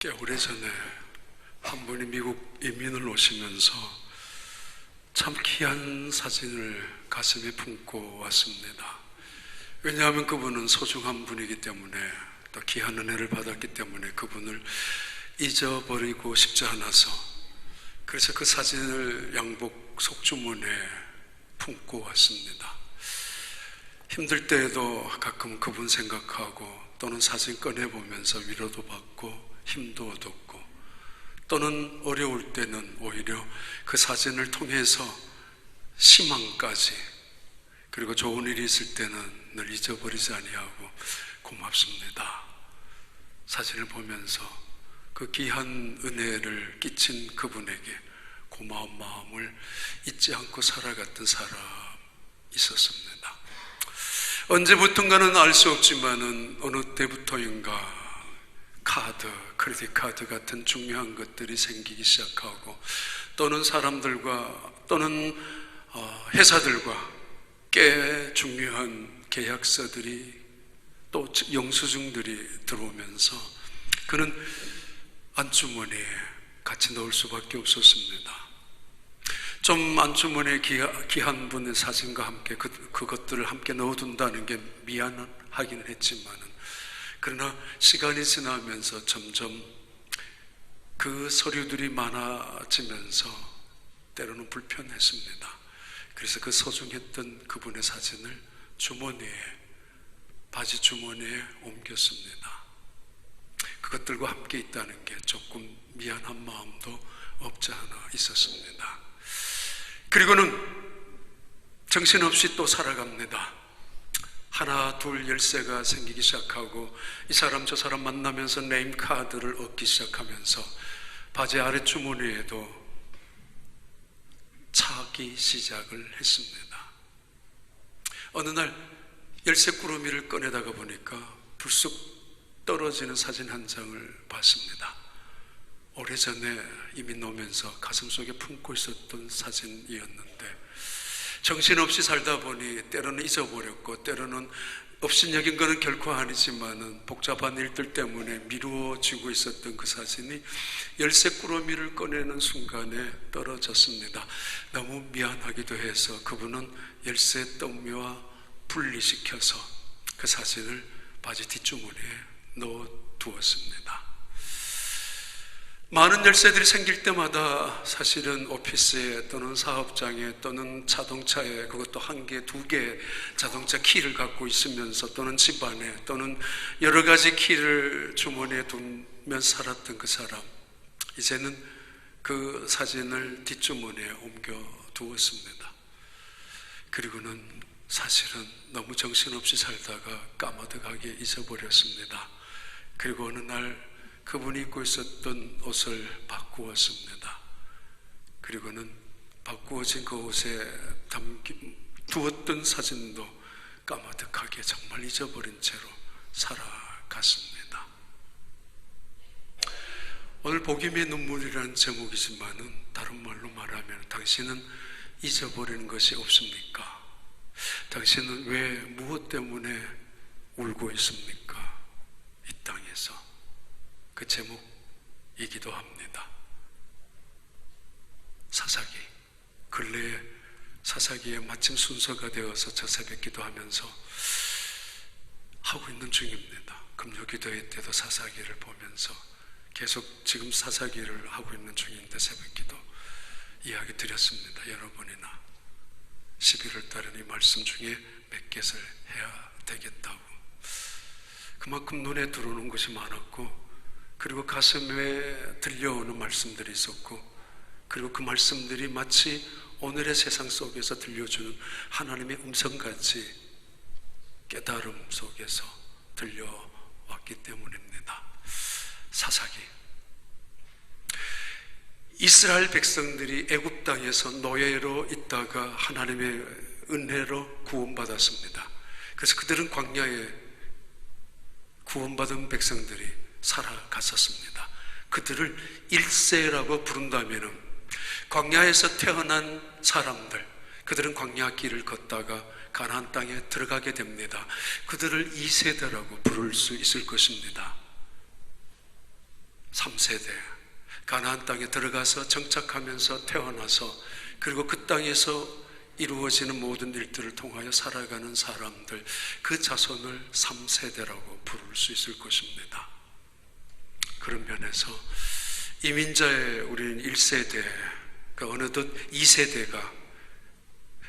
꽤 오래전에 한 분이 미국 이민을 오시면서 참 귀한 사진을 가슴에 품고 왔습니다. 왜냐하면 그분은 소중한 분이기 때문에, 또 귀한 은혜를 받았기 때문에 그분을 잊어버리고 싶지 않아서, 그래서 그 사진을 양복 속주머니에 품고 왔습니다. 힘들 때에도 가끔 그분 생각하고, 또는 사진 꺼내보면서 위로도 받고 힘도 얻었고, 또는 어려울 때는 오히려 그 사진을 통해서 희망까지, 그리고 좋은 일이 있을 때는 늘 잊어버리지 아니하고 고맙습니다. 사진을 보면서 그 귀한 은혜를 끼친 그분에게 고마운 마음을 잊지 않고 살아갔던 사람 있었습니다. 언제부턴가는 알 수 없지만은 어느 때부터인가 카드, 크레딧 카드 같은 중요한 것들이 생기기 시작하고, 또는 사람들과 또는 회사들과 꽤 중요한 계약서들이, 또 영수증들이 들어오면서 그는 안주머니에 같이 넣을 수밖에 없었습니다. 좀 안주머니에 귀한 분의 사진과 함께 그것들을 함께 넣어둔다는 게 미안하기는 했지만은, 그러나 시간이 지나면서 점점 그 서류들이 많아지면서 때로는 불편했습니다. 그래서 그 소중했던 그분의 사진을 바지 주머니에 옮겼습니다. 그것들과 함께 있다는 게 조금 미안한 마음도 없지 않아 있었습니다. 그리고는 정신없이 또 살아갑니다. 하나 둘 열쇠가 생기기 시작하고, 이 사람 저 사람 만나면서 네임카드를 얻기 시작하면서 바지 아랫주머니에도 차기 시작을 했습니다. 어느 날 열쇠 꾸러미를 꺼내다가 보니까 불쑥 떨어지는 사진 한 장을 봤습니다. 오래전에 이미 놓으면서 가슴속에 품고 있었던 사진이었는데, 정신없이 살다 보니 때로는 잊어버렸고, 때로는 업신여긴 것은 결코 아니지만은 복잡한 일들 때문에 미루어지고 있었던 그 사진이 열쇠 꾸러미를 꺼내는 순간에 떨어졌습니다. 너무 미안하기도 해서 그분은 열쇠 더미와 분리시켜서 그 사진을 바지 뒷주머니에 넣어두었습니다. 많은 열쇠들이 생길 때마다 사실은 오피스에, 또는 사업장에, 또는 자동차에, 그것도 한 개, 두 개 자동차 키를 갖고 있으면서, 또는 집안에, 또는 여러 가지 키를 주머니에 두면 살았던 그 사람, 이제는 그 사진을 뒷주머니에 옮겨 두었습니다. 그리고는 사실은 너무 정신없이 살다가 까마득하게 잊어버렸습니다. 그리고 어느 날 그분이 입고 있었던 옷을 바꾸었습니다. 그리고는 바꾸어진 그 옷에 두었던 사진도 까마득하게 정말 잊어버린 채로 살아갔습니다. 오늘 복음의 눈물이라는 제목이지만은, 다른 말로 말하면 당신은 잊어버리는 것이 없습니까? 당신은 왜, 무엇 때문에 울고 있습니까? 이 땅에서. 그 제목이기도 합니다. 사사기, 근래에 사사기에 마침 순서가 되어서 저 새벽 기도하면서 하고 있는 중입니다. 금요 기도회 때도 사사기를 보면서 계속 지금 사사기를 하고 있는 중인데, 새벽 기도 이야기 드렸습니다. 여러 번이나 11월 달에 이 말씀 중에 몇 개를 해야 되겠다고. 그만큼 눈에 들어오는 것이 많았고, 그리고 가슴에 들려오는 말씀들이 있었고, 그리고 그 말씀들이 마치 오늘의 세상 속에서 들려주는 하나님의 음성같이 깨달음 속에서 들려왔기 때문입니다. 사사기, 이스라엘 백성들이 애굽 땅에서 노예로 있다가 하나님의 은혜로 구원받았습니다. 그래서 그들은 광야에 구원받은 백성들이 살아갔었습니다. 그들을 1세라고 부른다면, 광야에서 태어난 사람들, 그들은 광야 길을 걷다가 가나안 땅에 들어가게 됩니다. 그들을 2세대라고 부를 수 있을 것입니다. 3세대 가나안 땅에 들어가서 정착하면서 태어나서 그리고 그 땅에서 이루어지는 모든 일들을 통하여 살아가는 사람들, 그 자손을 3세대라고 부를 수 있을 것입니다. 그런 면에서 이민자의 우리는 1세대, 그러니까 어느덧 2세대가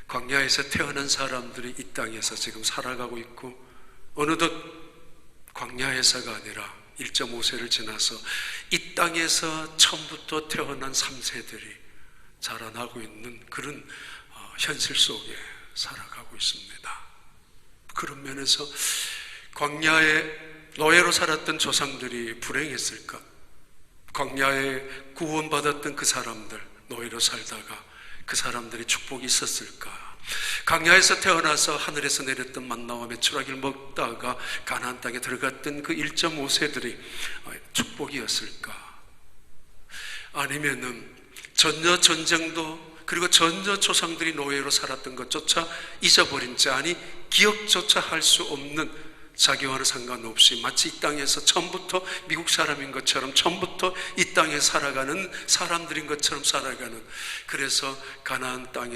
광야에서 태어난 사람들이 이 땅에서 지금 살아가고 있고, 어느덧 광야에서가 아니라 1.5세를 지나서 이 땅에서 처음부터 태어난 3세들이 자라나고 있는 그런 현실 속에 살아가고 있습니다. 그런 면에서 광야에 노예로 살았던 조상들이 불행했을까? 광야에 구원받았던 그 사람들, 노예로 살다가 그 사람들이 축복이 있었을까? 광야에서 태어나서 하늘에서 내렸던 만나와 메추라기를 먹다가 가나안 땅에 들어갔던 그 1.5세들이 축복이었을까? 아니면은 전혀 전쟁도 그리고 전혀 조상들이 노예로 살았던 것조차 잊어버린 채, 아니 기억조차 할 수 없는, 자기와는 상관없이 마치 이 땅에서 처음부터 미국 사람인 것처럼 처음부터 이 땅에 살아가는 사람들인 것처럼 살아가는, 그래서 가나안 땅에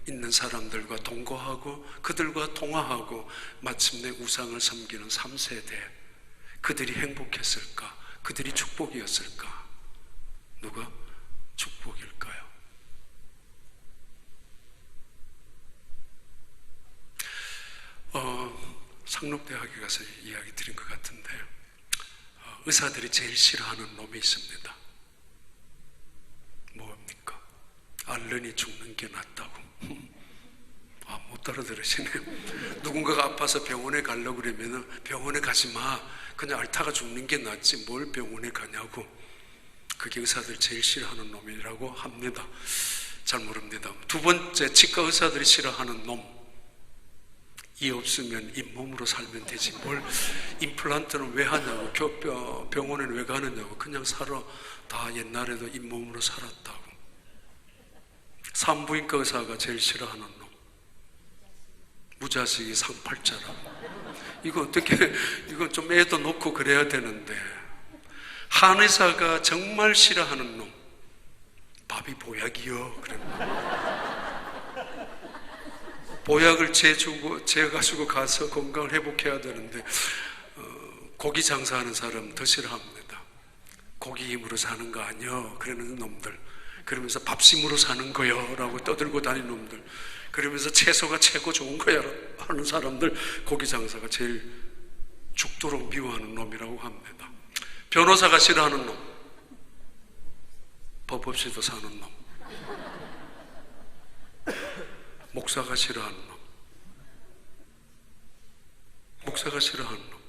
있는 사람들과 동거하고 그들과 통화하고 마침내 우상을 섬기는 3세대, 그들이 행복했을까? 그들이 축복이었을까? 누가 축복일까요? 상록대학에 가서 이야기 드린 것 같은데, 의사들이 제일 싫어하는 놈이 있습니다. 뭡니까? 앓는이 죽는 게 낫다고. 못 알아들으시네요. 누군가가 아파서 병원에 가려고 그러면 병원에 가지 마, 그냥 앓다가 죽는 게 낫지 뭘 병원에 가냐고. 그게 의사들 제일 싫어하는 놈이라고 합니다. 잘 모릅니다. 두 번째, 치과 의사들이 싫어하는 놈, 이 없으면 잇몸으로 살면 되지 뭘 임플란트는 왜 하냐고, 병원에는 왜 가느냐고, 그냥 살아. 다 옛날에도 잇몸으로 살았다고. 산부인과 의사가 제일 싫어하는 놈, 무자식이 상팔자라고. 이거 어떻게, 이거 좀 애도 놓고 그래야 되는데. 한의사가 정말 싫어하는 놈, 밥이 보약이요. 보약을 재가지고 가서 건강을 회복해야 되는데, 고기 장사하는 사람 더 싫어합니다. 고기 힘으로 사는 거 아니요, 그러는 놈들. 그러면서 밥심으로 사는 거요 라고 떠들고 다니는 놈들. 그러면서 채소가 최고 좋은 거야 하는 사람들, 고기 장사가 제일 죽도록 미워하는 놈이라고 합니다. 변호사가 싫어하는 놈, 법 없이도 사는 놈. 목사가 싫어하는 놈, 목사가 싫어하는 놈.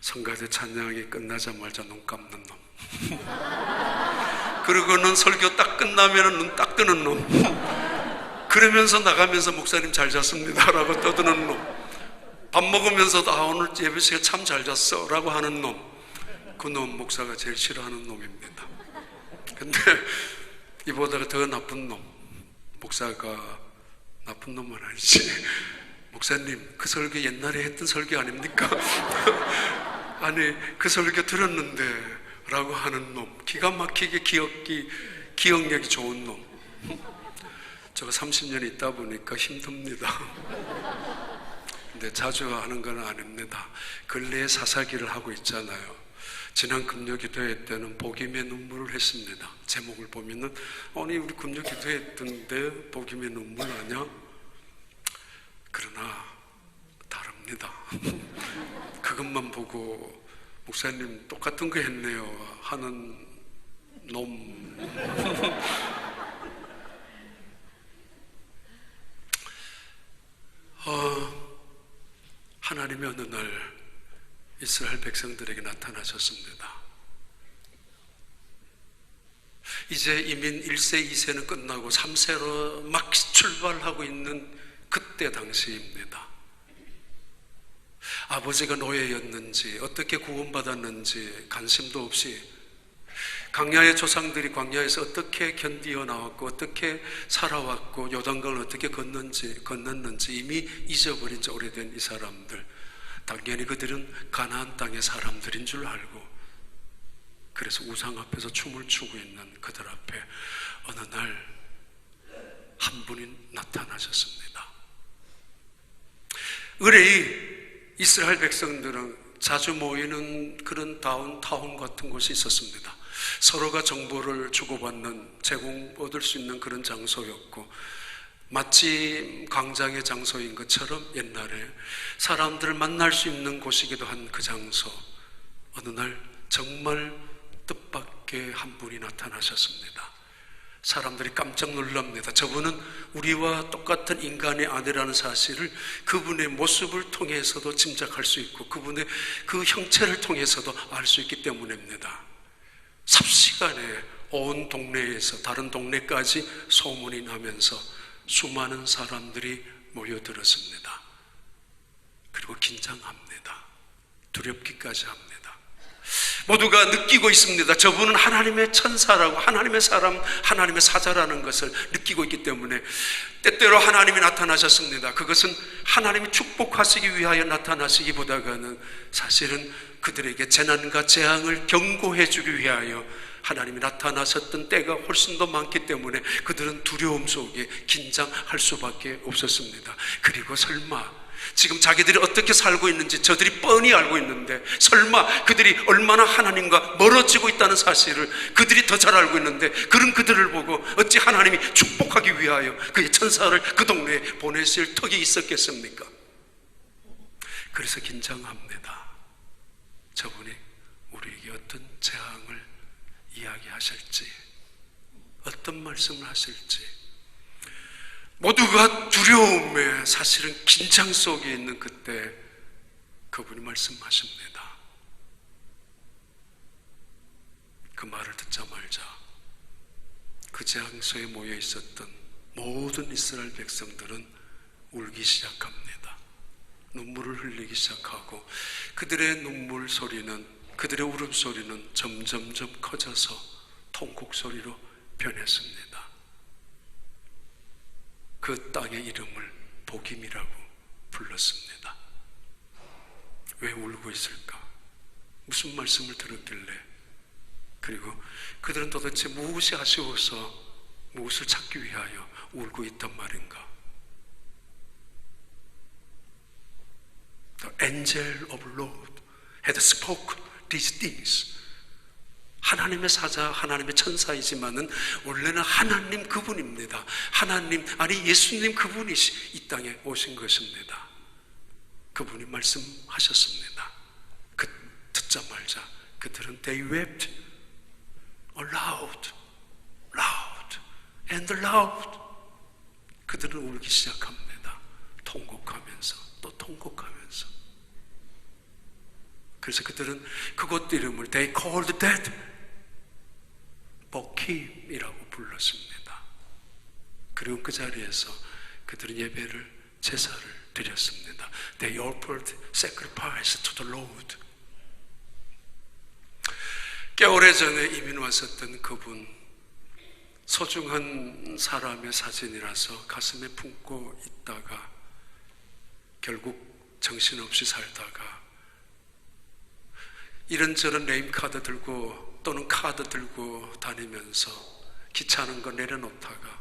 성가대 찬양이 끝나자마자 눈 감는 놈. 그러고는 설교 딱 끝나면 눈 딱 뜨는 놈. 그러면서 나가면서 목사님 잘 잤습니다 라고 떠드는 놈. 밥 먹으면서도 오늘 예배 시간 참 잘 잤어 라고 하는 놈. 그 놈 목사가 제일 싫어하는 놈입니다. 근데 이보다 더 나쁜 놈, 목사가 나쁜 놈은 아니지, 목사님 그 설교 옛날에 했던 설교 아닙니까? 아니 그 설교 들었는데 라고 하는 놈. 기가 막히게 기억력이 좋은 놈. 제가 30년 있다 보니까 힘듭니다. 근데 자주 하는 건 아닙니다. 근래에 사사기를 하고 있잖아요. 지난 금요 기도회 때는 복임의 눈물을 했습니다. 제목을 보면은 아니 우리 금요 기도회 했던데 복임의 눈물 아냐? 그러나 다릅니다. 그것만 보고 목사님 똑같은 거 했네요 하는 놈. 하나님이 어느 날 이스라엘 백성들에게 나타나셨습니다. 이제 이민 1세, 2세는 끝나고 3세로 막 출발하고 있는 그때 당시입니다. 아버지가 노예였는지 어떻게 구원받았는지 관심도 없이 광야의 조상들이 광야에서 어떻게 견디어 나왔고 어떻게 살아왔고 요단강을 어떻게 건넜는지 이미 잊어버린 지 오래된 이 사람들, 당연히 그들은 가나안 땅의 사람들인 줄 알고 그래서 우상 앞에서 춤을 추고 있는 그들 앞에 어느 날 한 분이 나타나셨습니다. 의뢰이 이스라엘 백성들은 자주 모이는 그런 다운타운 같은 곳이 있었습니다. 서로가 정보를 주고받는, 얻을 수 있는 그런 장소였고, 마치 광장의 장소인 것처럼 옛날에 사람들을 만날 수 있는 곳이기도 한 그 장소, 어느 날 정말 뜻밖의 한 분이 나타나셨습니다. 사람들이 깜짝 놀랍니다. 저분은 우리와 똑같은 인간의 아내라는 사실을 그분의 모습을 통해서도 짐작할 수 있고 그분의 그 형체를 통해서도 알 수 있기 때문입니다. 삽시간에 온 동네에서 다른 동네까지 소문이 나면서 수많은 사람들이 모여들었습니다. 그리고 긴장합니다. 두렵기까지 합니다. 모두가 느끼고 있습니다. 저분은 하나님의 천사라고, 하나님의 사람, 하나님의 사자라는 것을 느끼고 있기 때문에 때때로 하나님이 나타나셨습니다. 그것은 하나님이 축복하시기 위하여 나타나시기보다는 사실은 그들에게 재난과 재앙을 경고해 주기 위하여 하나님이 나타나셨던 때가 훨씬 더 많기 때문에 그들은 두려움 속에 긴장할 수밖에 없었습니다. 그리고 설마 지금 자기들이 어떻게 살고 있는지 저들이 뻔히 알고 있는데, 설마 그들이 얼마나 하나님과 멀어지고 있다는 사실을 그들이 더 잘 알고 있는데, 그런 그들을 보고 어찌 하나님이 축복하기 위하여 그의 천사를 그 동네에 보내실 턱이 있었겠습니까? 그래서 긴장합니다. 저분이 우리에게 어떤 재앙을 이야기하실지, 어떤 말씀을 하실지, 모두가 두려움에, 사실은 긴장 속에 있는 그때 그분이 말씀하십니다. 그 말을 듣자마자 그 장소에 모여 있었던 모든 이스라엘 백성들은 울기 시작합니다. 눈물을 흘리기 시작하고 그들의 눈물 소리는, 그들의 울음소리는 점점점 커져서 통곡 소리로 변했습니다. 그 땅의 이름을 복임이라고 불렀습니다. 왜 울고 있을까? 무슨 말씀을 들었길래? 그리고 그들은 도대체 무엇이 아쉬워서 무엇을 찾기 위하여 울고 있단 말인가? The angel of Lord had spoke these things. 하나님의 사자, 하나님의 천사이지만은 원래는 하나님 그분입니다. 하나님, 아니 예수님 그분이 이 땅에 오신 것입니다. 그분이 말씀하셨습니다. 듣자마자 그들은 they wept aloud, loud and loud. 그들은 울기 시작합니다. 통곡하면서 또 통곡하면서. 그래서 그들은 그곳 이름을 they called that 복임이라고 불렀습니다. 그리고 그 자리에서 그들은 예배를, 제사를 드렸습니다. They offered sacrifice to the Lord. 꽤 오래전에 이민 왔었던 그분, 소중한 사람의 사진이라서 가슴에 품고 있다가 결국 정신없이 살다가 이런저런 네임카드 들고 또는 카드 들고 다니면서 귀찮은 거 내려놓다가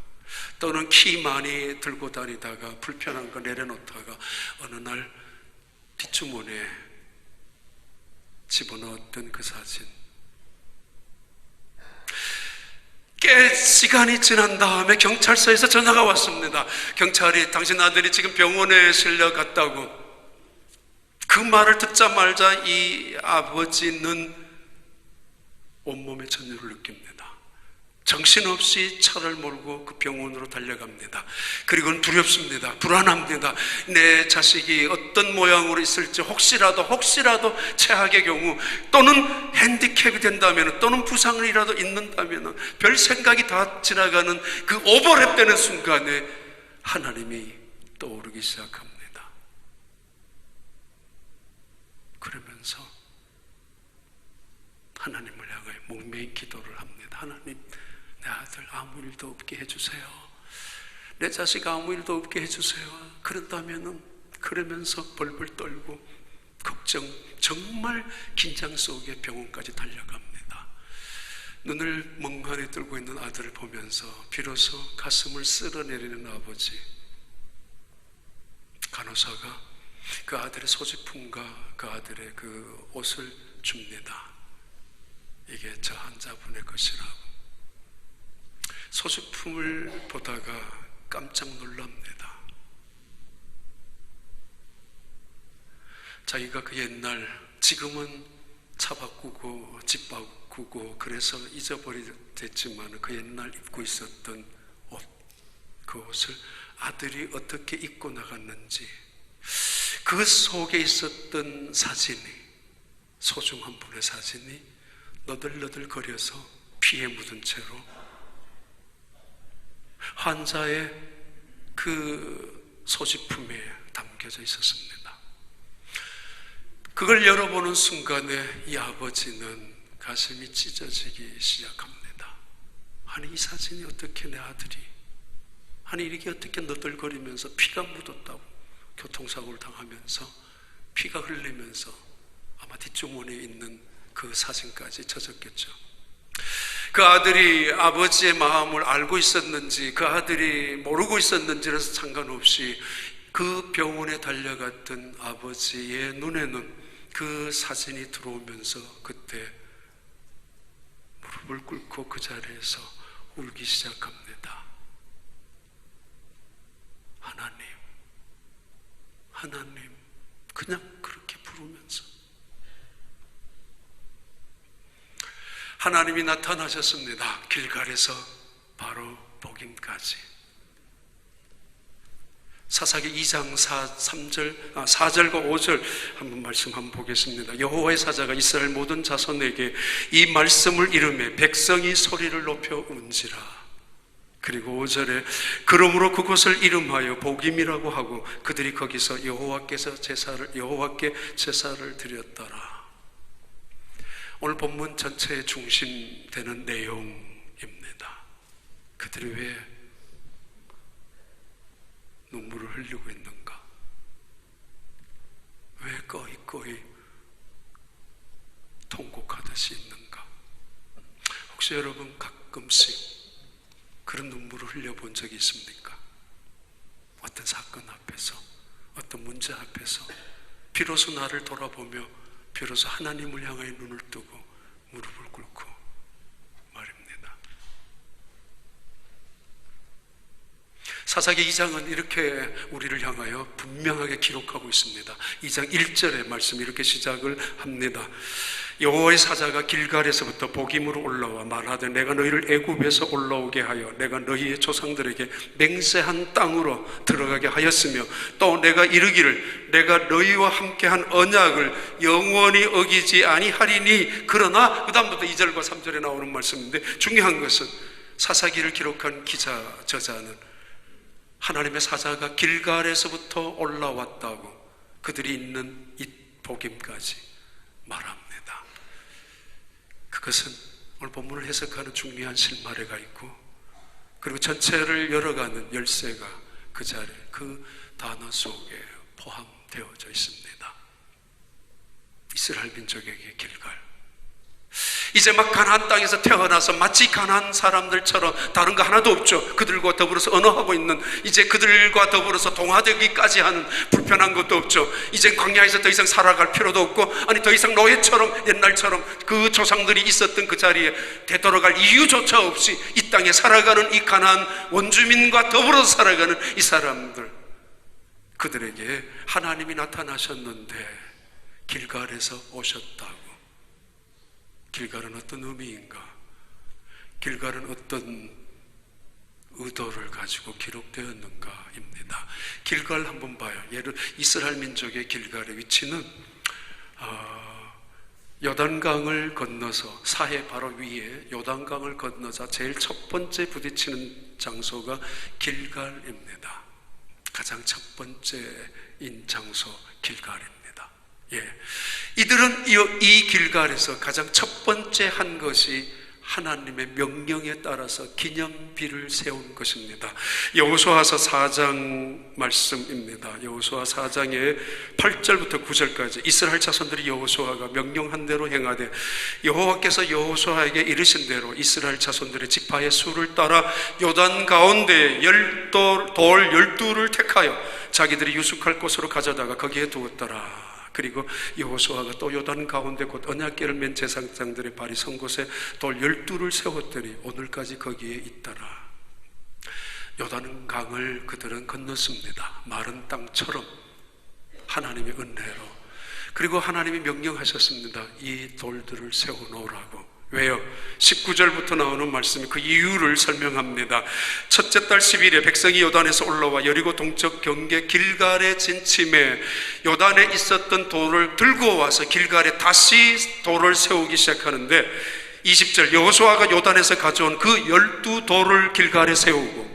또는 키 많이 들고 다니다가 불편한 거 내려놓다가 어느 날 뒷주머니에 집어넣었던 그 사진, 꽤 시간이 지난 다음에 경찰서에서 전화가 왔습니다. 경찰이 당신 아들이 지금 병원에 실려갔다고. 그 말을 듣자마자 이 아버지는 온몸에 전율을 느낍니다. 정신없이 차를 몰고 그 병원으로 달려갑니다. 그리고는 두렵습니다. 불안합니다. 내 자식이 어떤 모양으로 있을지, 혹시라도 최악의 경우 또는 핸디캡이 된다면, 또는 부상이라도 있는다면, 별 생각이 다 지나가는 그 오버랩되는 순간에 하나님이 떠오르기 시작합니다. 그러면서 하나님을 향해 목매인 기도를 합니다. 하나님, 내 아들 아무 일도 없게 해주세요. 내 자식 아무 일도 없게 해주세요. 그러면서 벌벌 떨고 걱정, 정말 긴장 속에 병원까지 달려갑니다. 눈을 멍하니 뜨고 있는 아들을 보면서 비로소 가슴을 쓸어내리는 아버지. 간호사가 그 아들의 소지품과 그 아들의 그 옷을 줍니다. 이게 저 환자분의 것이라고. 소지품을 보다가 깜짝 놀랍니다. 자기가 그 옛날, 지금은 차 바꾸고 집 바꾸고 그래서 잊어버렸지만 그 옛날 입고 있었던 옷, 그 옷을 아들이 어떻게 입고 나갔는지, 그 속에 있었던 사진이, 소중한 분의 사진이 너덜너덜거려서 피에 묻은 채로 환자의 그 소지품에 담겨져 있었습니다. 그걸 열어보는 순간에 이 아버지는 가슴이 찢어지기 시작합니다. 아니, 이 사진이 어떻게 내 아들이, 아니 이렇게 어떻게 너덜거리면서 피가 묻었다고, 교통사고를 당하면서 피가 흘리면서 아마 뒷주머니에 있는 그 사진까지 젖었겠죠. 그 아들이 아버지의 마음을 알고 있었는지, 그 아들이 모르고 있었는지는 상관없이 그 병원에 달려갔던 아버지의 눈에는 그 사진이 들어오면서 그때 무릎을 꿇고 그 자리에서 울기 시작합니다. 하나님, 하나님, 그냥 그렇게 부르면서 하나님이 나타나셨습니다. 길갈에서 바로 복임까지. 사사기 2장 4절과 5절 한번 말씀 한번 보겠습니다. 여호와의 사자가 이스라엘 모든 자손에게 이 말씀을 이르매 백성이 소리를 높여 운지라. 그리고 5절에 그러므로 그곳을 이름하여 복임이라고 하고 그들이 거기서 여호와께 제사를 드렸더라. 오늘 본문 전체의 중심 되는 내용입니다. 그들이 왜 눈물을 흘리고 있는가? 왜 꺼이꺼이 통곡하듯이 있는가? 혹시 여러분 가끔씩 그런 눈물을 흘려본 적이 있습니까? 어떤 사건 앞에서, 어떤 문제 앞에서 비로소 나를 돌아보며 비로소 하나님을 향하여 눈을 뜨고 무릎을 꿇고 말입니다. 사사기 2장은 이렇게 우리를 향하여 분명하게 기록하고 있습니다. 2장 1절의 말씀 이렇게 시작을 합니다. 여호와의 사자가 길갈에서부터 복임으로 올라와 말하되 내가 너희를 애굽에서 올라오게 하여 내가 너희의 조상들에게 맹세한 땅으로 들어가게 하였으며 또 내가 이르기를 내가 너희와 함께한 언약을 영원히 어기지 아니하리니. 그러나 그 다음부터 2절과 3절에 나오는 말씀인데 중요한 것은 사사기를 기록한 저자는 하나님의 사자가 길갈에서부터 올라왔다고 그들이 있는 이 복임까지 말합니다. 그것은 오늘 본문을 해석하는 중요한 실마리가 있고 그리고 전체를 열어가는 열쇠가 그 자리에 그 단어 속에 포함되어져 있습니다. 이스라엘 민족에게 길갈, 이제 막 가나안 땅에서 태어나서 마치 가나안 사람들처럼 다른 거 하나도 없죠. 그들과 더불어서 언어하고 있는, 이제 그들과 더불어서 동화되기까지 하는 불편한 것도 없죠. 이제 광야에서 더 이상 살아갈 필요도 없고, 아니 더 이상 노예처럼 옛날처럼 그 조상들이 있었던 그 자리에 되돌아갈 이유조차 없이 이 땅에 살아가는 이 가나안 원주민과 더불어서 살아가는 이 사람들, 그들에게 하나님이 나타나셨는데 길갈에서 오셨다고. 길갈은 어떤 의미인가? 길갈은 어떤 의도를 가지고 기록되었는가입니다. 길갈 한번 봐요. 이스라엘 민족의 길갈의 위치는 요단강을 건너서 사해 바로 위에 요단강을 건너자 제일 첫 번째 부딪히는 장소가 길갈입니다. 가장 첫 번째인 장소 길갈입니다. 이들은 이 길갈에서 가장 첫 번째 한 것이 하나님의 명령에 따라서 기념비를 세운 것입니다. 여호수아서 4장 말씀입니다. 여호수아 4장의 8절부터 9절까지 이스라엘 자손들이 여호수아가 명령한 대로 행하되 여호와께서 여호수아에게 이르신 대로 이스라엘 자손들의 지파의 수를 따라 요단 가운데 돌 12를 택하여 자기들이 유숙할 곳으로 가져다가 거기에 두었더라. 그리고 여호수아가 또 요단 가운데 곧 언약궤를 맨 제사장들의 발이 선 곳에 돌 12를 세웠더니 오늘까지 거기에 있더라. 요단 강을 그들은 건넜습니다. 마른 땅처럼 하나님의 은혜로. 그리고 하나님이 명령하셨습니다. 이 돌들을 세워놓으라고. 왜요? 19절부터 나오는 말씀이 그 이유를 설명합니다. 첫째 달 10일에 백성이 요단에서 올라와 여리고 동쪽 경계 길갈에 진침해 요단에 있었던 돌을 들고 와서 길갈에 다시 돌을 세우기 시작하는데 20절 여호수아가 요단에서 가져온 그 12돌을 길갈에 세우고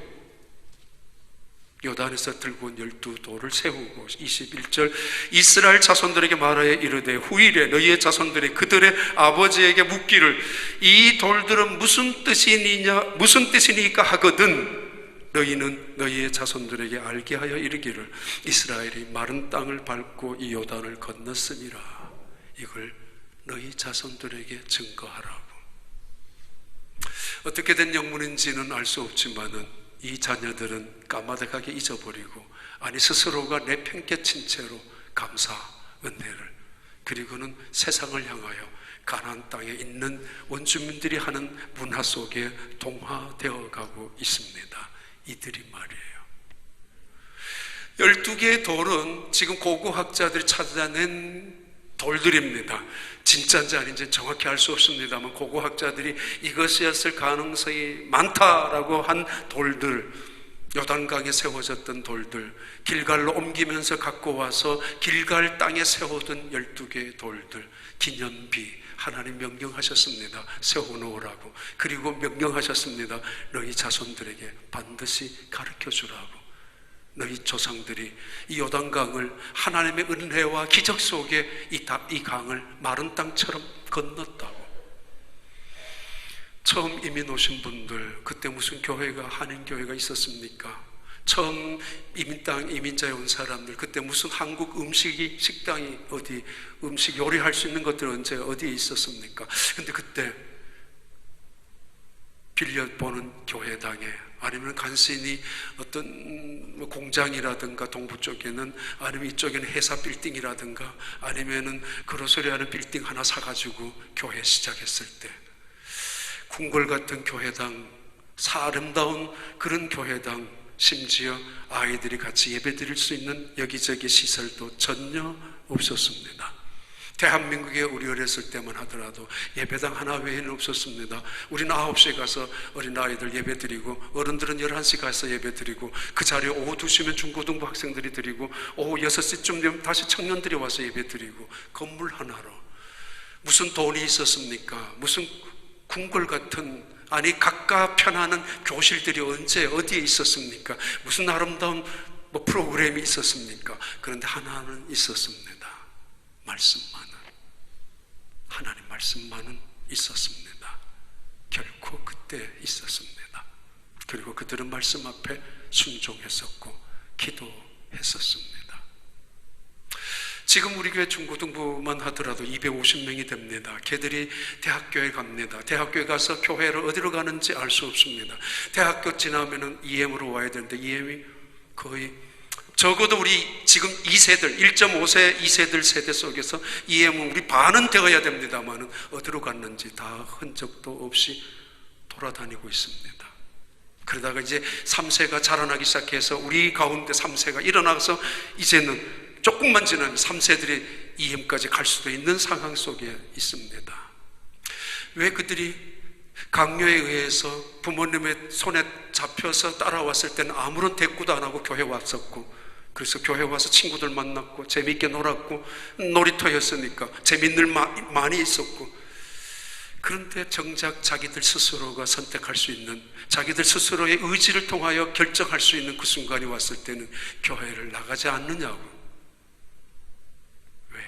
요단에서 들고 온 12돌을 세우고 21절 이스라엘 자손들에게 말하여 이르되 후일에 너희의 자손들이 그들의 아버지에게 묻기를 이 돌들은 무슨 뜻이니까 하거든 너희는 너희의 자손들에게 알게 하여 이르기를 이스라엘이 마른 땅을 밟고 이 요단을 건넜음이라. 이걸 너희 자손들에게 증거하라고. 어떻게 된 영문인지는 알 수 없지만은 이 자녀들은 까마득하게 잊어버리고 아니 스스로가 내팽개친 채로 감사, 은혜를 그리고는 세상을 향하여 가나안 땅에 있는 원주민들이 하는 문화 속에 동화되어 가고 있습니다. 이들이 말이에요. 12개의 돌은 지금 고고학자들이 찾아낸 돌들입니다. 진짜인지 아닌지 정확히 알 수 없습니다만 고고학자들이 이것이었을 가능성이 많다라고 한 돌들, 요단강에 세워졌던 돌들, 길갈로 옮기면서 갖고 와서 길갈 땅에 세워둔 12개의 돌들, 기념비, 하나님 명령하셨습니다. 세워놓으라고. 그리고 명령하셨습니다. 너희 자손들에게 반드시 가르쳐주라고. 너희 조상들이 이 요단강을 하나님의 은혜와 기적 속에 이 강을 마른 땅처럼 건넜다고. 처음 이민 오신 분들 그때 무슨 교회가 한인교회가 있었습니까? 처음 이민자에 온 사람들 그때 무슨 한국 식당이 어디 음식 요리할 수 있는 것들 언제 어디에 있었습니까? 근데 그때 빌려보는 교회당에 아니면 간신히 어떤 공장이라든가 동부 쪽에는 아니면 이쪽에는 회사 빌딩이라든가 아니면은 그로소리 하는 빌딩 하나 사가지고 교회 시작했을 때 궁궐 같은 교회당, 아름다운 그런 교회당, 심지어 아이들이 같이 예배 드릴 수 있는 여기저기 시설도 전혀 없었습니다. 대한민국에 우리 어렸을 때만 하더라도 예배당 하나 외에는 없었습니다. 우리는 9시에 가서 어린아이들 예배 드리고 어른들은 11시 가서 예배 드리고 그 자리에 오후 2시면 중고등부 학생들이 드리고 오후 6시쯤 되면 다시 청년들이 와서 예배 드리고 건물 하나로 무슨 돈이 있었습니까? 무슨 궁궐 같은 아니 각각 편하는 교실들이 언제 어디에 있었습니까? 무슨 아름다운 프로그램이 있었습니까? 그런데 하나는 있었습니다. 말씀만은, 하나님 말씀만은 있었습니다. 결코 그때 있었습니다. 그리고 그들은 말씀 앞에 순종했었고 기도했었습니다. 지금 우리 교회 중고등부만 하더라도 250명이 됩니다. 걔들이 대학교에 갑니다. 대학교에 가서 교회를 어디로 가는지 알 수 없습니다. 대학교 지나면은 EM으로 와야 되는데 EM이 거의 적어도 우리 지금 2세들, 1.5세, 2세들 세대 속에서 EM은 우리 반은 되어야 됩니다만은 어디로 갔는지 다 흔적도 없이 돌아다니고 있습니다. 그러다가 이제 3세가 자라나기 시작해서 우리 가운데 3세가 일어나서 이제는 조금만 지나면 3세들이 EM까지 갈 수도 있는 상황 속에 있습니다. 왜 그들이 강요에 의해서 부모님의 손에 잡혀서 따라왔을 때는 아무런 대꾸도 안 하고 교회 왔었고 그래서 교회 와서 친구들 만났고 재미있게 놀았고 놀이터였으니까 재밌는 많이 있었고 그런데 정작 자기들 스스로가 선택할 수 있는 자기들 스스로의 의지를 통하여 결정할 수 있는 그 순간이 왔을 때는 교회를 나가지 않느냐고. 왜?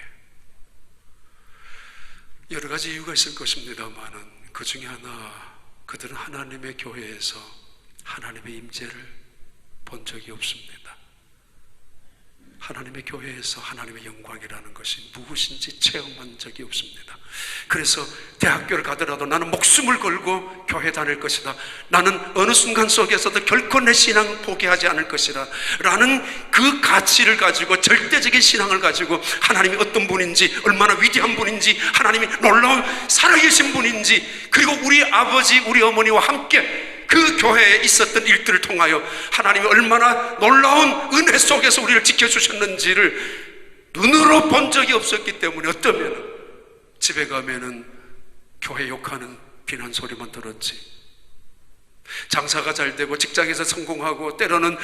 여러 가지 이유가 있을 것입니다만은 그 그 중에 하나, 그들은 하나님의 교회에서 하나님의 임재를 본 적이 없습니다. 하나님의 교회에서 하나님의 영광이라는 것이 무엇인지 체험한 적이 없습니다. 그래서 대학교를 가더라도 나는 목숨을 걸고 교회 다닐 것이다, 나는 어느 순간 속에서도 결코 내 신앙 포기하지 않을 것이다 라는 그 가치를 가지고, 절대적인 신앙을 가지고 하나님이 어떤 분인지, 얼마나 위대한 분인지, 하나님이 놀라운 살아계신 분인지, 그리고 우리 아버지 우리 어머니와 함께 그 교회에 있었던 일들을 통하여 하나님이 얼마나 놀라운 은혜 속에서 우리를 지켜주셨는지를 눈으로 본 적이 없었기 때문에, 어쩌면 집에 가면은 교회 욕하는 비난 소리만 들었지, 장사가 잘 되고 직장에서 성공하고 때로는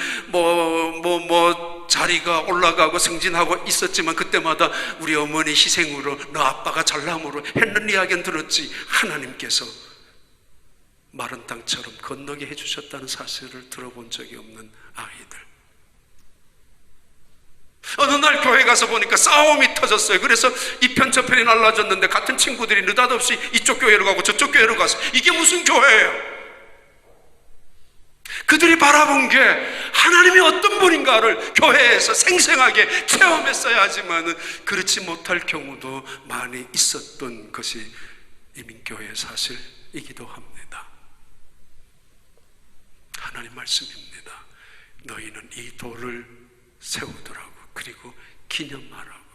자리가 올라가고 승진하고 있었지만, 그때마다 우리 어머니 희생으로, 너 아빠가 잘남으로 했는 이야기는 들었지, 하나님께서 마른 땅처럼 건너게 해주셨다는 사실을 들어본 적이 없는 아이들. 어느 날 교회 가서 보니까 싸움이 터졌어요. 그래서 이 편 저 편이 날라졌는데 같은 친구들이 느닷없이 이쪽 교회로 가고 저쪽 교회로 가서, 이게 무슨 교회예요? 그들이 바라본 게 하나님이 어떤 분인가를 교회에서 생생하게 체험했어야 하지만 그렇지 못할 경우도 많이 있었던 것이 이민교회의 사실이기도 합니다. 하나님 말씀입니다. 너희는 이 돌을 세우더라고, 그리고 기념하라고.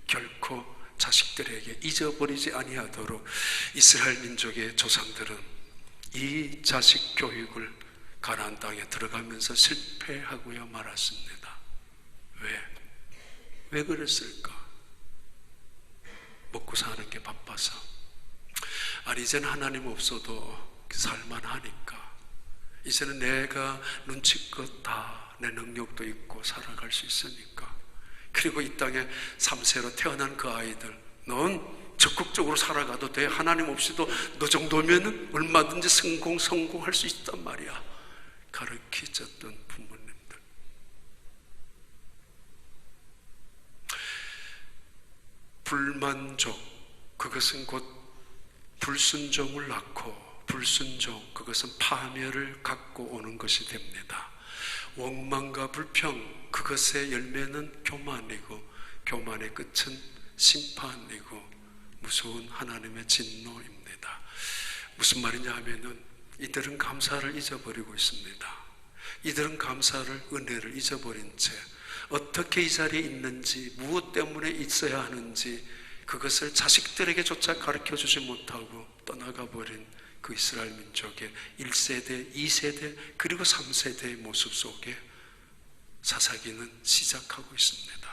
결코 자식들에게 잊어버리지 아니하도록 이스라엘 민족의 조상들은 이 자식 교육을 가나안 땅에 들어가면서 실패하고야 말았습니다. 왜 그랬을까? 먹고 사는 게 바빠서. 아니, 이제는 하나님 없어도 살만하니까, 이제는 내가 눈치껏 다 내 능력도 있고 살아갈 수 있으니까. 그리고 이 땅에 3세로 태어난 그 아이들, 넌 적극적으로 살아가도 돼, 하나님 없이도 너 정도면 얼마든지 성공할 수 있단 말이야, 가르치셨던 부모님들. 불만족, 그것은 곧 불순종을 낳고, 불순종, 그것은 파멸을 갖고 오는 것이 됩니다. 원망과 불평, 그것의 열매는 교만이고, 교만의 끝은 심판이고 무서운 하나님의 진노입니다. 무슨 말이냐 하면은, 이들은 감사를 잊어버리고 있습니다. 이들은 감사를, 은혜를 잊어버린 채 어떻게 이 자리에 있는지, 무엇 때문에 있어야 하는지 그것을 자식들에게조차 가르쳐주지 못하고 떠나가 버린 그 이스라엘 민족의 1세대, 2세대, 그리고 3세대의 모습 속에 사사기는 시작하고 있습니다.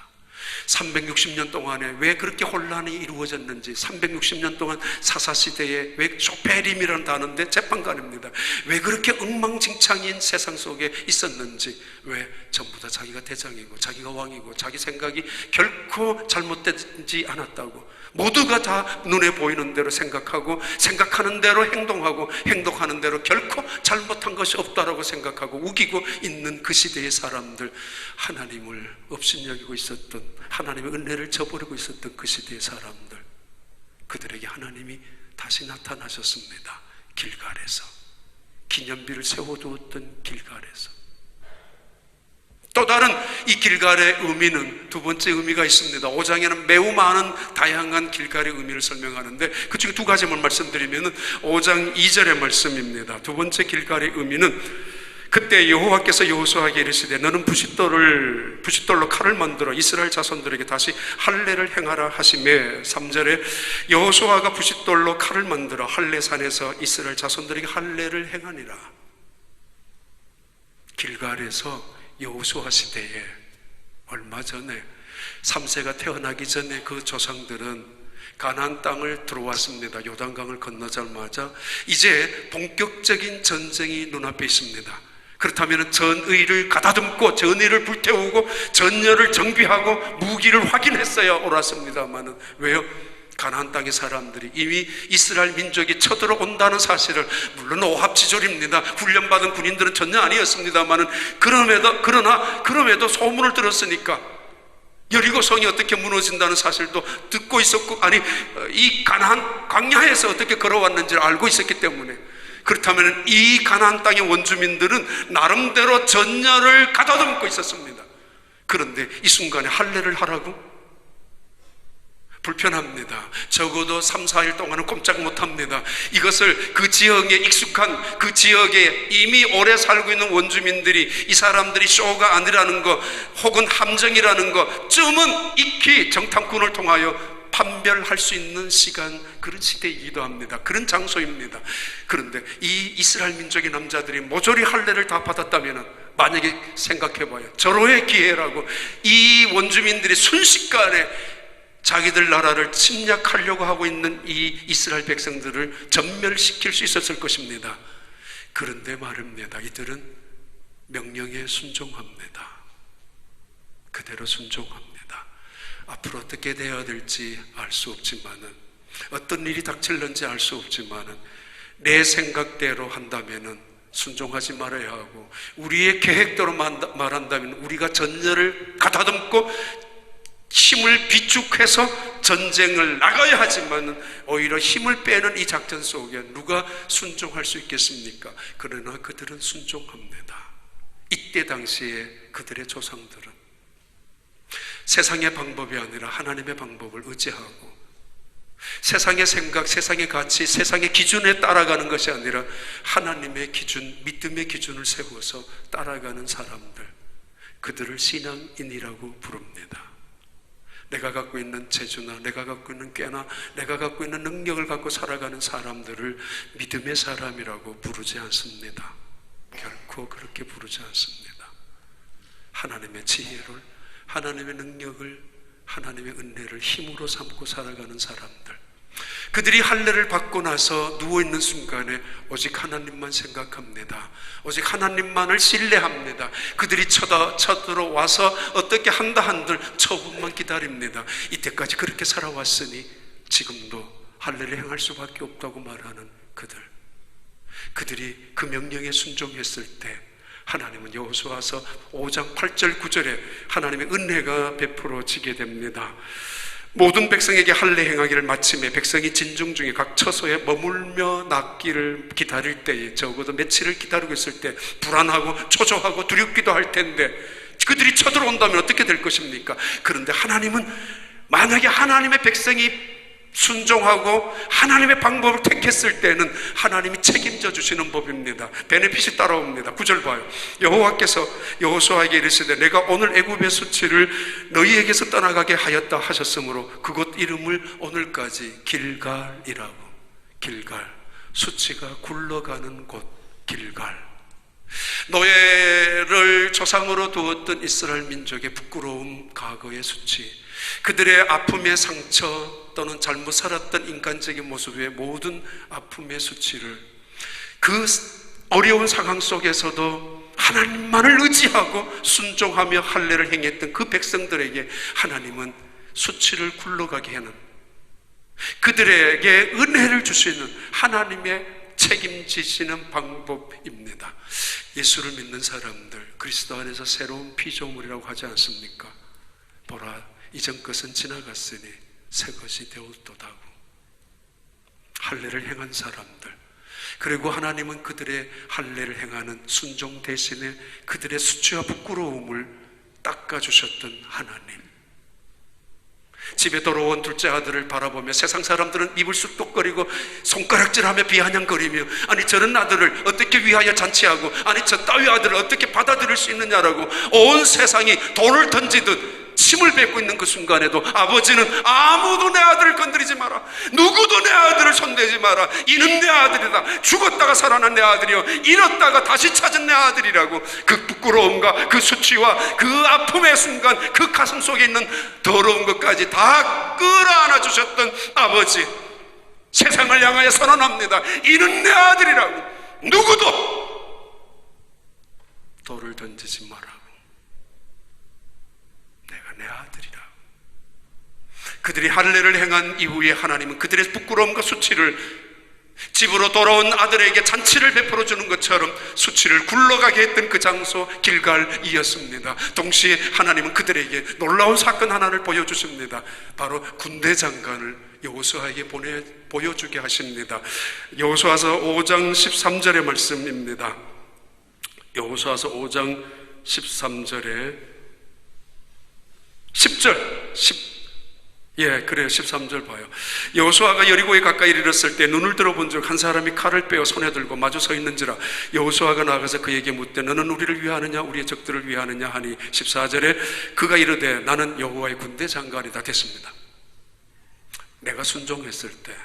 360년 동안에 왜 그렇게 혼란이 이루어졌는지, 360년 동안 사사시대에 왜 쇼페림이라는 단어인데 재판관입니다. 왜 그렇게 엉망진창인 세상 속에 있었는지, 왜 전부 다 자기가 대장이고 자기가 왕이고 자기 생각이 결코 잘못되지 않았다고, 모두가 다 눈에 보이는 대로 생각하고, 생각하는 대로 행동하고, 행동하는 대로 결코 잘못한 것이 없다라고 생각하고 우기고 있는 그 시대의 사람들, 하나님을 업신여기고 있었던, 하나님의 은혜를 저버리고 있었던 그 시대의 사람들, 그들에게 하나님이 다시 나타나셨습니다. 길갈에서, 기념비를 세워두었던 길갈에서. 또 다른 이 길갈의 의미는, 두 번째 의미가 있습니다. 5장에는 매우 많은 다양한 길갈의 의미를 설명하는데, 그 중에 두 가지만 말씀드리면 5장 2절의 말씀입니다. 두 번째 길갈의 의미는, 그때 여호와께서 여호수아에게 이르시되 너는 부싯돌로 칼을 만들어 이스라엘 자손들에게 다시 할례를 행하라 하시매, 3절에 여호수아가 부싯돌로 칼을 만들어 할례산에서 이스라엘 자손들에게 할례를 행하니라. 길갈에서 여호수아 시대에, 얼마 전에 3세가 태어나기 전에 그 조상들은 가나안 땅을 들어왔습니다. 요단강을 건너자마자 이제 본격적인 전쟁이 눈앞에 있습니다. 그렇다면 전의를 가다듬고, 전의를 불태우고, 전열을 정비하고 무기를 확인했어야 옳았습니다만은, 왜요? 가나안 땅의 사람들이 이미 이스라엘 민족이 쳐들어온다는 사실을, 물론 오합지졸입니다. 훈련받은 군인들은 전혀 아니었습니다만은, 그럼에도 소문을 들었으니까 여리고성이 어떻게 무너진다는 사실도 듣고 있었고, 아니 이 가나안 광야에서 어떻게 걸어왔는지를 알고 있었기 때문에, 그렇다면 이 가나안 땅의 원주민들은 나름대로 전열을 가다듬고 있었습니다. 그런데 이 순간에 할례를 하라고? 불편합니다. 적어도 3, 4일 동안은 꼼짝 못합니다. 이것을 그 지역에 익숙한, 그 지역에 이미 오래 살고 있는 원주민들이 이 사람들이 쇼가 아니라는 것, 혹은 함정이라는 것 쯤은 익히 정탐꾼을 통하여 판별할 수 있는 시간, 그런 시대이기도 합니다. 그런 장소입니다. 그런데 이 이스라엘 민족의 남자들이 모조리 할례를 다 받았다면, 만약에 생각해봐요. 절호의 기회라고 이 원주민들이 순식간에 자기들 나라를 침략하려고 하고 있는 이 이스라엘 백성들을 전멸시킬 수 있었을 것입니다. 그런데 말입니다. 이들은 명령에 순종합니다. 그대로 순종합니다. 앞으로 어떻게 되어야 될지 알 수 없지만은, 어떤 일이 닥칠는지 알 수 없지만은, 내 생각대로 한다면은 순종하지 말아야 하고, 우리의 계획대로 말한다면 우리가 전열을 가다듬고 힘을 비축해서 전쟁을 나가야 하지만, 오히려 힘을 빼는 이 작전 속에 누가 순종할 수 있겠습니까? 그러나 그들은 순종합니다. 이때 당시에 그들의 조상들은 세상의 방법이 아니라 하나님의 방법을 의지하고, 세상의 생각, 세상의 가치, 세상의 기준에 따라가는 것이 아니라 하나님의 기준, 믿음의 기준을 세워서 따라가는 사람들, 그들을 신앙인이라고 부릅니다. 내가 갖고 있는 재주나 내가 갖고 있는 꾀나 내가 갖고 있는 능력을 갖고 살아가는 사람들을 믿음의 사람이라고 부르지 않습니다. 결코 그렇게 부르지 않습니다. 하나님의 지혜를, 하나님의 능력을, 하나님의 은혜를 힘으로 삼고 살아가는 사람들, 그들이 할례를 받고 나서 누워있는 순간에 오직 하나님만 생각합니다. 오직 하나님만을 신뢰합니다. 그들이 쳐들어와서 어떻게 한다 한들 처분만 기다립니다. 이때까지 그렇게 살아왔으니 지금도 할례를 행할 수밖에 없다고 말하는 그들이 그 명령에 순종했을 때, 하나님은 여호수아서 5장 8절 9절에 하나님의 은혜가 베풀어지게 됩니다. 모든 백성에게 할례 행하기를 마침에 백성이 진중 중에 각 처소에 머물며 낫기를 기다릴 때에, 적어도 며칠을 기다리고 있을 때 불안하고 초조하고 두렵기도 할 텐데, 그들이 쳐들어온다면 어떻게 될 것입니까? 그런데 하나님은, 만약에 하나님의 백성이 순종하고 하나님의 방법을 택했을 때는 하나님이 책임져 주시는 법입니다. 베네핏이 따라옵니다. 9절 봐요. 여호와께서 여호수아에게 이르시되 내가 오늘 애굽의 수치를 너희에게서 떠나가게 하였다 하셨으므로 그곳 이름을 오늘까지 길갈이라고. 길갈, 수치가 굴러가는 곳 길갈. 노예를 조상으로 두었던 이스라엘 민족의 부끄러움, 과거의 수치, 그들의 아픔의 상처 또는 잘못 살았던 인간적인 모습의 모든 아픔의 수치를, 그 어려운 상황 속에서도 하나님만을 의지하고 순종하며 할례를 행했던 그 백성들에게 하나님은 수치를 굴러가게 하는, 그들에게 은혜를 주시는 하나님의 책임지시는 방법입니다. 예수를 믿는 사람들, 그리스도 안에서 새로운 피조물이라고 하지 않습니까? 보라, 이전 것은 지나갔으니 새 것이 되었도다고. 할례를 행한 사람들, 그리고 하나님은 그들의 할례를 행하는 순종 대신에 그들의 수치와 부끄러움을 닦아주셨던 하나님. 집에 돌아온 둘째 아들을 바라보며 세상 사람들은 입을 쑥덕거리고 손가락질하며 비아냥거리며, 아니 저런 아들을 어떻게 위하여 잔치하고, 아니 저 따위 아들을 어떻게 받아들일 수 있느냐라고 온 세상이 돌을 던지듯 침을 뱉고 있는 그 순간에도 아버지는 아무도 내 아들을 건드리지 마라, 누구도 내 아들을 손대지 마라, 이는 내 아들이다, 죽었다가 살아난 내 아들이요 잃었다가 다시 찾은 내 아들이라고 그 부끄러움과 그 수치와 그 아픔의 순간, 그 가슴 속에 있는 더러운 것까지 다 끌어안아 주셨던 아버지, 세상을 향하여 선언합니다. 이는 내 아들이라고. 누구도 돌을 던지지 마라, 내 아들이라. 그들이 할례를 행한 이후에 하나님은 그들의 부끄러움과 수치를 집으로 돌아온 아들에게 잔치를 베풀어 주는 것처럼 수치를 굴러가게 했던 그 장소 길갈이었습니다. 동시에 하나님은 그들에게 놀라운 사건 하나를 보여주십니다. 바로 군대 장관을 여호수아에게 보여주게 하십니다. 여호수아서 5장 13절의 말씀입니다. 여호수아서 5장 13절에 13절 봐요. 여호수아가 여리고에 가까이 이르렀을 때 눈을 들어본즉 한 사람이 칼을 빼어 손에 들고 마주 서 있는지라. 여호수아가 나가서 그에게 묻되 너는 우리를 위하느냐 우리의 적들을 위하느냐 하니 14절에 그가 이르되 나는 여호와의 군대 장관이다 됐습니다. 내가 순종했을 때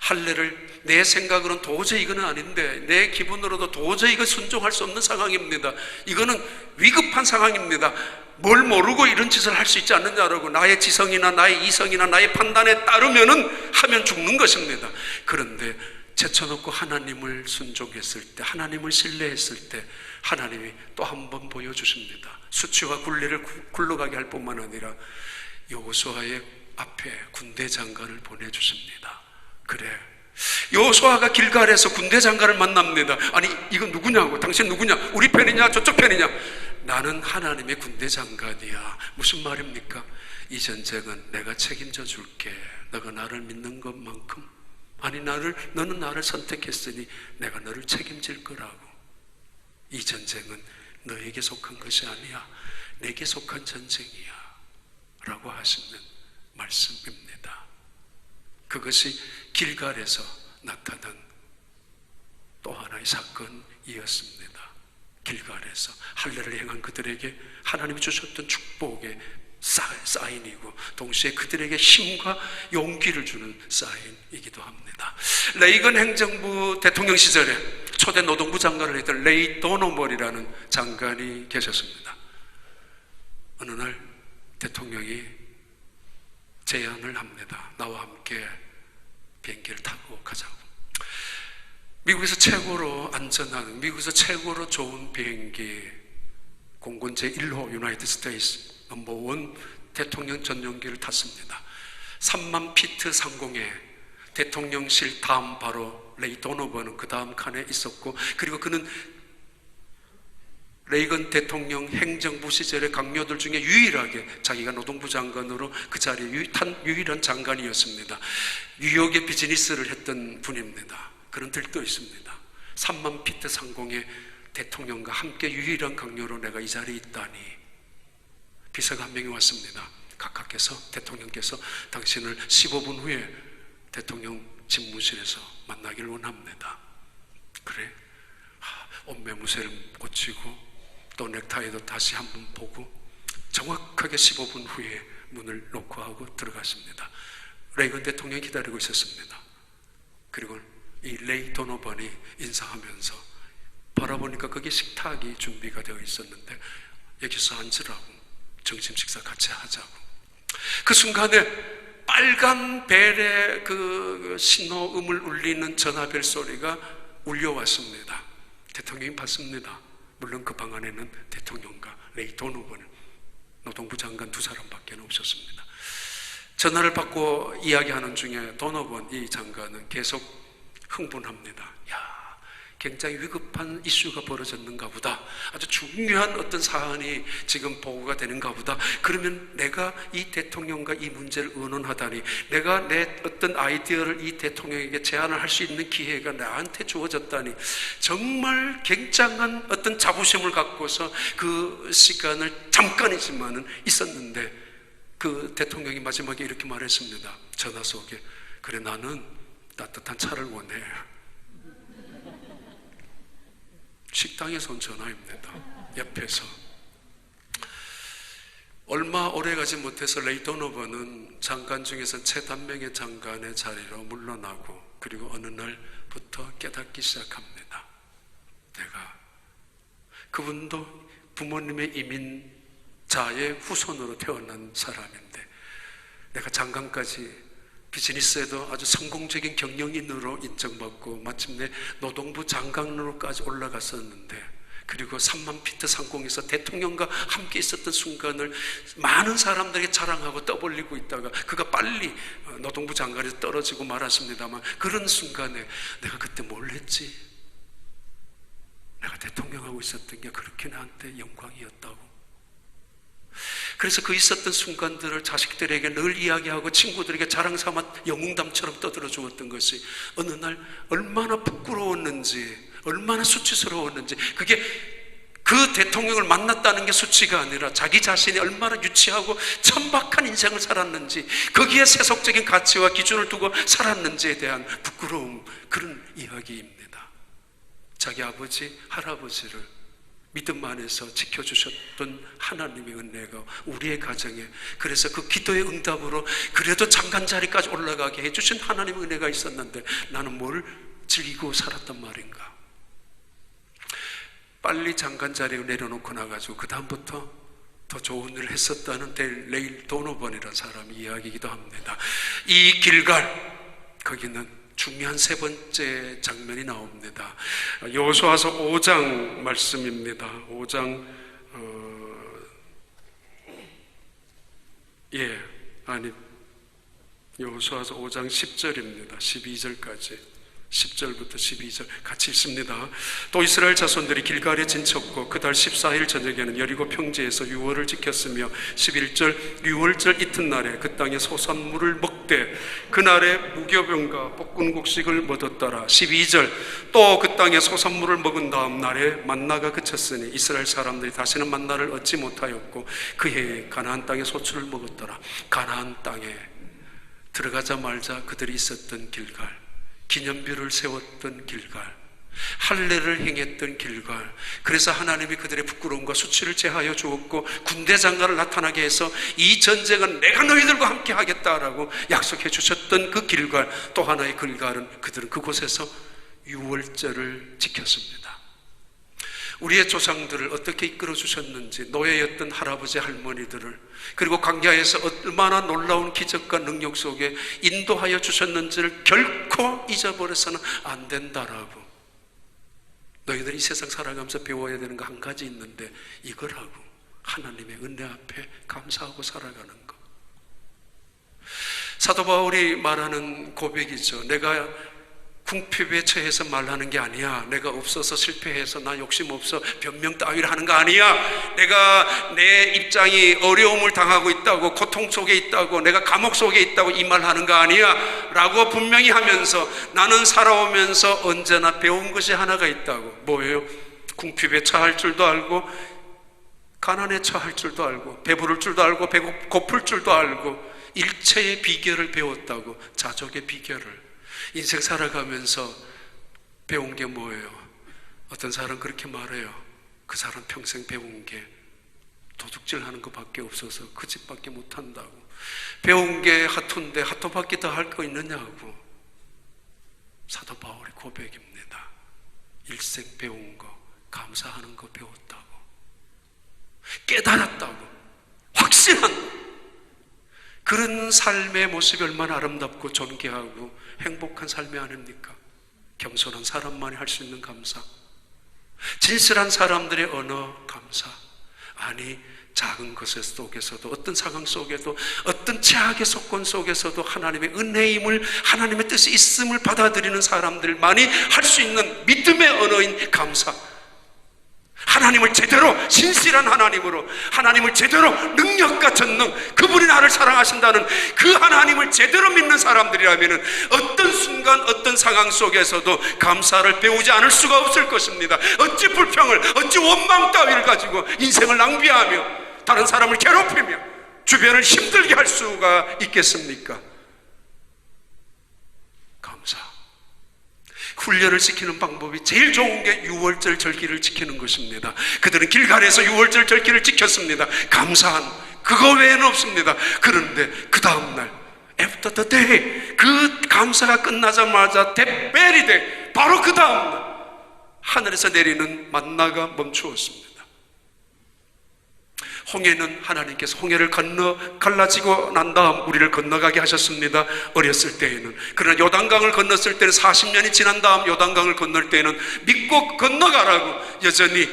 할례를 내 생각으로는 도저히 이거는 아닌데 내 기분으로도 도저히 이거 순종할 수 없는 상황입니다. 이거는 위급한 상황입니다. 뭘 모르고 이런 짓을 할 수 있지 않느냐라고 나의 지성이나 나의 이성이나 나의 판단에 따르면은 하면 죽는 것입니다. 그런데 제쳐놓고 하나님을 순종했을 때, 하나님을 신뢰했을 때 하나님이 또 한 번 보여주십니다. 수치와 굴레를 굴러가게 할 뿐만 아니라 여호수아의 앞에 군대 장관을 보내주십니다. 그래, 여호수아가 길갈에서 군대 장관을 만납니다. 아니 이건 누구냐고, 당신 누구냐, 우리 편이냐 저쪽 편이냐. 나는 하나님의 군대 장관이야. 무슨 말입니까? 이 전쟁은 내가 책임져 줄게. 너가 나를 믿는 것만큼, 아니 너는 나를 선택했으니 내가 너를 책임질 거라고. 이 전쟁은 너에게 속한 것이 아니야, 내게 속한 전쟁이야 라고 하시는 말씀입니다. 그것이 길갈에서 나타난 또 하나의 사건이었습니다. 길갈에서 할례를 행한 그들에게 하나님이 주셨던 축복의 사인이고 동시에 그들에게 힘과 용기를 주는 사인이기도 합니다. 레이건 행정부 대통령 시절에 초대 노동부 장관을 했던 레이 도노멀이라는 장관이 계셨습니다. 어느 날 대통령이 제안을 합니다. 나와 함께 비행기를 타고 가자고. 미국에서 최고로 안전한, 미국에서 최고로 좋은 비행기 공군 제1호 유나이티드 스테이츠 넘버1 대통령 전용기를 탔습니다. 3만 피트 상공에 대통령실 다음 바로 레이 도노버는 그 다음 칸에 있었고, 그리고 그는 레이건 대통령 행정부 시절의 강요들 중에 유일하게 자기가 노동부 장관으로 그 자리에 탄 유일한 장관이었습니다. 뉴욕에 비즈니스를 했던 분입니다. 그런 들도 있습니다. 3만 피트 상공에 대통령과 함께 유일한 강요로 내가 이 자리에 있다니. 비서가 한 명이 왔습니다. 각하께서, 대통령께서 당신을 15분 후에 대통령 집무실에서 만나기를 원합니다. 그래? 옷매무새를 고치고 또 넥타이도 다시 한번 보고 정확하게 15분 후에 문을 노크하고 들어갔습니다. 레이건 대통령이 기다리고 있었습니다. 그리고 이 레이 도노번이 인사하면서 바라보니까 거기 식탁이 준비가 되어 있었는데 여기서 앉으라고, 점심 식사 같이 하자고. 그 순간에 빨간 벨의 그 신호음을 울리는 전화벨 소리가 울려왔습니다. 대통령이 봤습니다. 물론 그 방 안에는 대통령과 레이 도노번, 노동부 장관 두 사람밖에 없었습니다. 전화를 받고 이야기하는 중에 도노번 이 장관은 계속 흥분합니다. 야, 굉장히 위급한 이슈가 벌어졌는가 보다. 아주 중요한 어떤 사안이 지금 보고가 되는가 보다. 그러면 내가 이 대통령과 이 문제를 의논하다니, 내가 내 어떤 아이디어를 이 대통령에게 제안을 할 수 있는 기회가 나한테 주어졌다니, 정말 굉장한 어떤 자부심을 갖고서 그 시간을 잠깐이지만은 있었는데 그 대통령이 마지막에 이렇게 말했습니다. 전화 속에. 그래, 나는 따뜻한 차를 원해. 식당에서 온 전화입니다. 옆에서. 얼마 오래가지 못해서 레이 도노번은 장관 중에서 최단명의 장관의 자리로 물러나고, 그리고 어느 날부터 깨닫기 시작합니다. 내가, 그분도 부모님의 이민자의 후손으로 태어난 사람인데 내가 장관까지 비즈니스에도 아주 성공적인 경영인으로 인정받고 마침내 노동부 장관으로까지 올라갔었는데 그리고 3만 피트 상공에서 대통령과 함께 있었던 순간을 많은 사람들에게 자랑하고 떠벌리고 있다가 그가 빨리 노동부 장관에서 떨어지고 말았습니다만, 그런 순간에 내가 그때 뭘 했지? 내가 대통령하고 있었던 게 그렇게 나한테 영광이었다고. 그래서 그 있었던 순간들을 자식들에게 늘 이야기하고 친구들에게 자랑삼아 영웅담처럼 떠들어 주었던 것이 어느 날 얼마나 부끄러웠는지, 얼마나 수치스러웠는지, 그게 그 대통령을 만났다는 게 수치가 아니라 자기 자신이 얼마나 유치하고 천박한 인생을 살았는지, 거기에 세속적인 가치와 기준을 두고 살았는지에 대한 부끄러움, 그런 이야기입니다. 자기 아버지, 할아버지를 믿음 안에서 지켜주셨던 하나님의 은혜가 우리의 가정에, 그래서 그 기도의 응답으로 그래도 장관 자리까지 올라가게 해주신 하나님의 은혜가 있었는데 나는 뭘 즐기고 살았단 말인가? 빨리 장관 자리에 내려놓고 나가지고 그 다음부터 더 좋은 일을 했었다는 레일 도노번이라는 사람이 이야기이기도 합니다. 이 길갈, 거기는 중요한 세 번째 장면이 나옵니다. 여호수아서 5장 말씀입니다. 5장 여호수아서 5장 10절입니다. 12절까지. 10절부터 12절 같이 읽습니다. 또 이스라엘 자손들이 길갈에 진쳤고 그 달 14일 저녁에는 여리고 평지에서 유월을 지켰으며 11절 유월절 이튿날에 그 땅에 소산물을 먹되 그날에 무교병과 볶은 곡식을 먹었더라. 12절 또 그 땅에 소산물을 먹은 다음 날에 만나가 그쳤으니 이스라엘 사람들이 다시는 만나를 얻지 못하였고 그 해에 가나안 땅에 소출을 먹었더라. 가나안 땅에 들어가자마자 그들이 있었던 길갈, 기념비를 세웠던 길갈, 할례를 행했던 길갈, 그래서 하나님이 그들의 부끄러움과 수치를 제하여 주었고 군대 장관을 나타나게 해서 이 전쟁은 내가 너희들과 함께 하겠다라고 약속해 주셨던 그 길갈, 또 하나의 길갈은 그들은 그곳에서 유월절을 지켰습니다. 우리의 조상들을 어떻게 이끌어 주셨는지, 노예였던 할아버지 할머니들을, 그리고 광야에서 얼마나 놀라운 기적과 능력 속에 인도하여 주셨는지를 결코 잊어버려서는 안 된다라고. 너희들이 이 세상 살아가면서 배워야 되는 거 한 가지 있는데 이거라고. 하나님의 은혜 앞에 감사하고 살아가는 거. 사도 바울이 말하는 고백이죠. 내가 궁핍에 처해서 말하는 게 아니야. 내가 없어서 실패해서 나 욕심 없어 변명 따위를 하는 거 아니야. 내가 내 입장이 어려움을 당하고 있다고, 고통 속에 있다고, 내가 감옥 속에 있다고 이 말 하는 거 아니야 라고 분명히 하면서 나는 살아오면서 언제나 배운 것이 하나가 있다고. 뭐예요? 궁핍에 처할 줄도 알고 가난에 처할 줄도 알고 배부를 줄도 알고 고플 줄도 알고 일체의 비결을 배웠다고. 자족의 비결을. 인생 살아가면서 배운 게 뭐예요? 어떤 사람은 그렇게 말해요. 그 사람 평생 배운 게 도둑질 하는 것밖에 없어서 그 집밖에 못한다고. 배운 게 하토인데 하토밖에 더 할 거 있느냐고. 사도 바울의 고백입니다. 일생 배운 거, 감사하는 거 배웠다고, 깨달았다고, 확신한 그런 삶의 모습이 얼마나 아름답고 존귀하고 행복한 삶이 아닙니까? 겸손한 사람만이 할 수 있는 감사, 진실한 사람들의 언어 감사. 아니, 작은 것 속에서도, 어떤 상황 속에도, 어떤 최악의 조건 속에서도 하나님의 은혜임을, 하나님의 뜻이 있음을 받아들이는 사람들만이 할 수 있는 믿음의 언어인 감사. 하나님을 제대로, 신실한 하나님으로, 하나님을 제대로 능력과 전능, 그분이 나를 사랑하신다는 그 하나님을 제대로 믿는 사람들이라면 어떤 순간 어떤 상황 속에서도 감사를 배우지 않을 수가 없을 것입니다. 어찌 불평을, 어찌 원망 따위를 가지고 인생을 낭비하며 다른 사람을 괴롭히며 주변을 힘들게 할 수가 있겠습니까? 감사. 훈련을 지키는 방법이 제일 좋은 게 유월절 절기를 지키는 것입니다. 그들은 길갈에서 유월절 절기를 지켰습니다. 감사한 그거 외에는 없습니다. 그런데 그 다음날 After the day, 그 감사가 끝나자마자 데베리데, 바로 그 다음날 하늘에서 내리는 만나가 멈추었습니다. 홍해는 하나님께서 홍해를 갈라지고 난 다음 우리를 건너가게 하셨습니다. 어렸을 때에는. 그러나 요단강을 건넜을 때는 40년이 지난 다음 요단강을 건널 때에는 믿고 건너가라고 여전히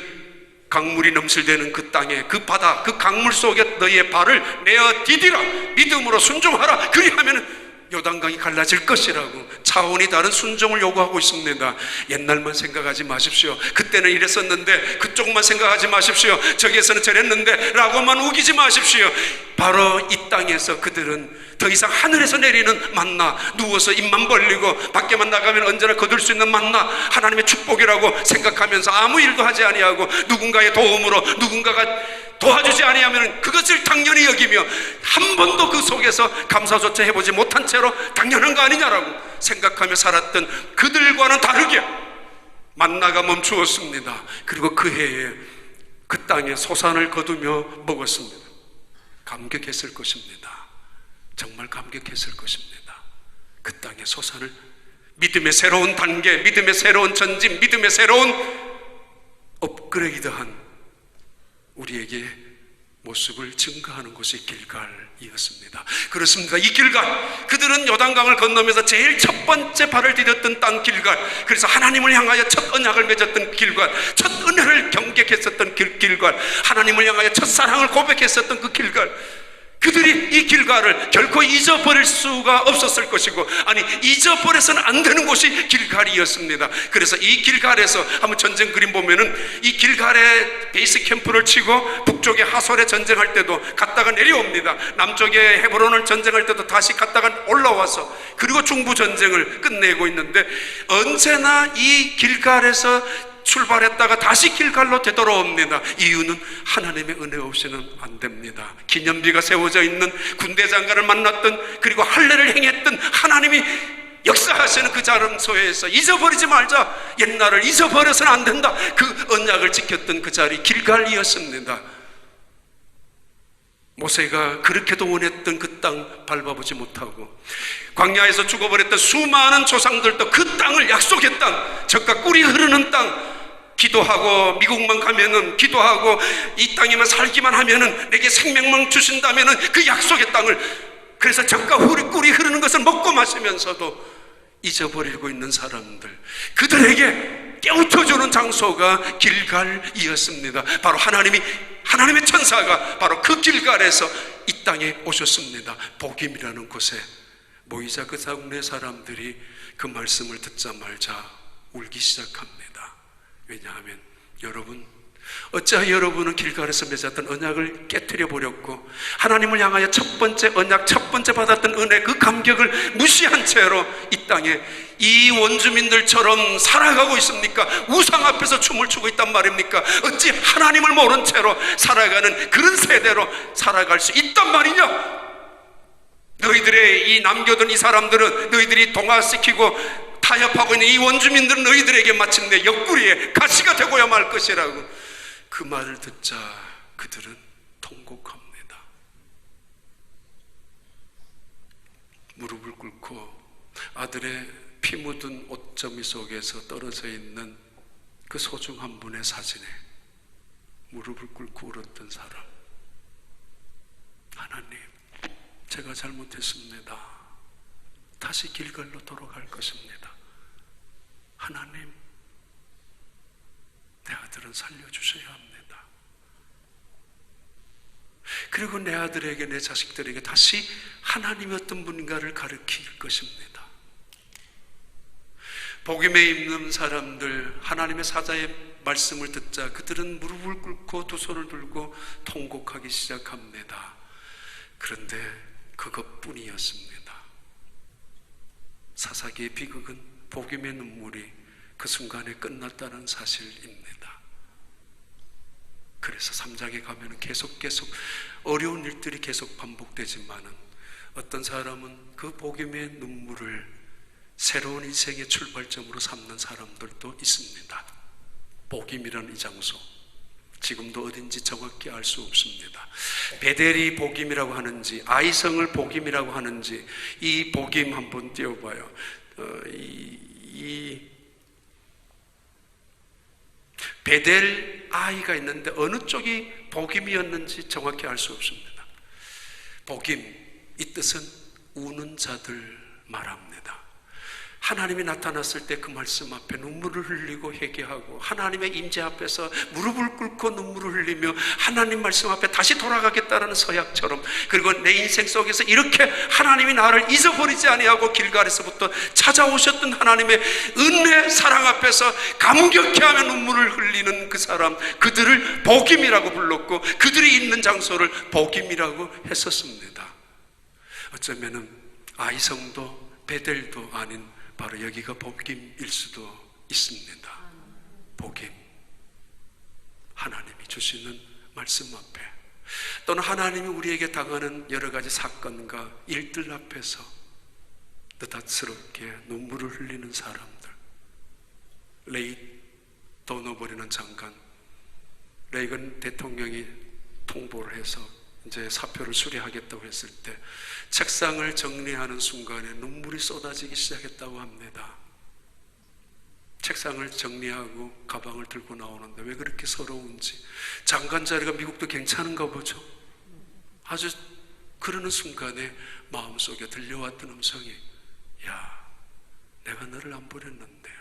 강물이 넘실대는 그 땅에, 그 바다, 그 강물 속에 너희의 발을 내어 디디라. 믿음으로 순종하라. 그리하면 요단강이 갈라질 것이라고 차원이 다른 순종을 요구하고 있습니다. 옛날만 생각하지 마십시오. 그때는 이랬었는데, 그쪽만 생각하지 마십시오. 저기에서는 저랬는데 라고만 우기지 마십시오. 바로 이 땅에서 그들은 더 이상 하늘에서 내리는 만나, 누워서 입만 벌리고 밖에만 나가면 언제나 거둘 수 있는 만나, 하나님의 축복이라고 생각하면서 아무 일도 하지 아니하고 누군가의 도움으로 누군가가 도와주지 아니하면 그것을 당연히 여기며 한 번도 그 속에서 감사조차 해보지 못한 채로 당연한 거 아니냐라고 생각하며 살았던 그들과는 다르게 만나가 멈추었습니다. 그리고 그 해에 그 땅에 소산을 거두며 먹었습니다. 감격했을 것입니다. 정말 감격했을 것입니다. 그 땅의 소산을, 믿음의 새로운 단계, 믿음의 새로운 전진, 믿음의 새로운 업그레이드한 우리에게 모습을 증거하는 곳이 길갈이었습니다. 그렇습니다. 이 길갈, 그들은 요단강을 건너면서 제일 첫 번째 발을 디뎠던 땅 길갈, 그래서 하나님을 향하여 첫 언약을 맺었던 길갈, 첫 은혜를 경객했었던 길갈, 하나님을 향하여 첫 사랑을 고백했었던 그 길갈, 그들이 이 길갈을 결코 잊어버릴 수가 없었을 것이고, 아니 잊어버려서는 안 되는 곳이 길갈이었습니다. 그래서 이 길갈에서 한번 전쟁 그림 보면은 이 길갈에 베이스 캠프를 치고 북쪽에 하솔에 전쟁할 때도 갔다가 내려옵니다. 남쪽에 헤브론을 전쟁할 때도 다시 갔다가 올라와서 그리고 중부 전쟁을 끝내고 있는데, 언제나 이 길갈에서 출발했다가 다시 길갈로 되돌아옵니다. 이유는 하나님의 은혜 없이는 안 됩니다. 기념비가 세워져 있는 군대 장관을 만났던, 그리고 할례를 행했던 하나님이 역사하시는 그 장소에서 잊어버리지 말자, 옛날을 잊어버려서는 안 된다, 그 언약을 지켰던 그 자리 길갈이었습니다. 모세가 그렇게도 원했던 그 땅 밟아보지 못하고 광야에서 죽어버렸던 수많은 조상들도 그 땅을 약속의 땅, 젖과 꿀이 흐르는 땅, 기도하고 미국만 가면은, 기도하고 이 땅에만 살기만 하면은 내게 생명만 주신다면은 그 약속의 땅을, 그래서 젖과 꿀이 흐르는 것을 먹고 마시면서도 잊어버리고 있는 사람들, 그들에게 깨우쳐주는 장소가 길갈이었습니다. 바로 하나님의 천사가 바로 그 길갈에서 이 땅에 오셨습니다. 복임이라는 곳에 모이자 그 동네 사람들이 그 말씀을 듣자마자 울기 시작합니다. 왜냐하면 여러분, 어찌하여 여러분은 길갈에서 맺었던 언약을 깨트려 버렸고 하나님을 향하여 첫 번째 언약, 첫 번째 받았던 은혜, 그 감격을 무시한 채로 이 땅에 이 원주민들처럼 살아가고 있습니까? 우상 앞에서 춤을 추고 있단 말입니까? 어찌 하나님을 모른 채로 살아가는 그런 세대로 살아갈 수 있단 말이냐? 너희들의 이 남겨둔 이 사람들은, 너희들이 동화시키고 타협하고 있는 이 원주민들은 너희들에게 마침내 옆구리에 가시가 되고야 말 것이라고, 그 말을 듣자 그들은 통곡합니다. 무릎을 꿇고 아들의 피 묻은 옷저미 속에서 떨어져 있는 그 소중한 분의 사진에 무릎을 꿇고 울었던 사람. 하나님, 제가 잘못했습니다. 다시 길갈로 돌아갈 것입니다. 하나님, 내 아들은 살려주셔야 합니다. 그리고 내 아들에게, 내 자식들에게 다시 하나님이 어떤 분인가를 가르칠 것입니다. 복음에 있는 사람들, 하나님의 사자의 말씀을 듣자 그들은 무릎을 꿇고 두 손을 들고 통곡하기 시작합니다. 그런데 그것뿐이었습니다. 사사기의 비극은 복음의 눈물이 그 순간에 끝났다는 사실입니다. 그래서 3장에 가면 계속 어려운 일들이 계속 반복되지만은 어떤 사람은 그 복음의 눈물을 새로운 인생의 출발점으로 삼는 사람들도 있습니다. 복임이라는 이 장소, 지금도 어딘지 정확히 알 수 없습니다. 베델이 복임이라고 하는지, 아이성을 복임이라고 하는지, 이 복임 한번 띄워봐요. 이 베델 아이가 있는데 어느 쪽이 복임이었는지 정확히 알 수 없습니다. 복임, 이 뜻은 우는 자들 말합니다. 하나님이 나타났을 때 그 말씀 앞에 눈물을 흘리고 회개하고 하나님의 임재 앞에서 무릎을 꿇고 눈물을 흘리며 하나님 말씀 앞에 다시 돌아가겠다는 서약처럼, 그리고 내 인생 속에서 이렇게 하나님이 나를 잊어버리지 아니하고 길갈에서부터 찾아오셨던 하나님의 은혜 사랑 앞에서 감격해하며 눈물을 흘리는 그 사람, 그들을 복임이라고 불렀고 그들이 있는 장소를 복임이라고 했었습니다. 어쩌면은 아이성도 베델도 아닌 바로 여기가 복임일 수도 있습니다. 복임, 하나님이 주시는 말씀 앞에, 또는 하나님이 우리에게 당하는 여러 가지 사건과 일들 앞에서 느닷스럽게 눈물을 흘리는 사람들. 레이 도너버리는 장관, 레이건 대통령이 통보를 해서 이제 사표를 수리하겠다고 했을 때 책상을 정리하는 순간에 눈물이 쏟아지기 시작했다고 합니다. 책상을 정리하고 가방을 들고 나오는데 왜 그렇게 서러운지, 장관 자리가 미국도 괜찮은가 보죠. 아주 그러는 순간에 마음속에 들려왔던 음성이, 야, 내가 너를 안 버렸는데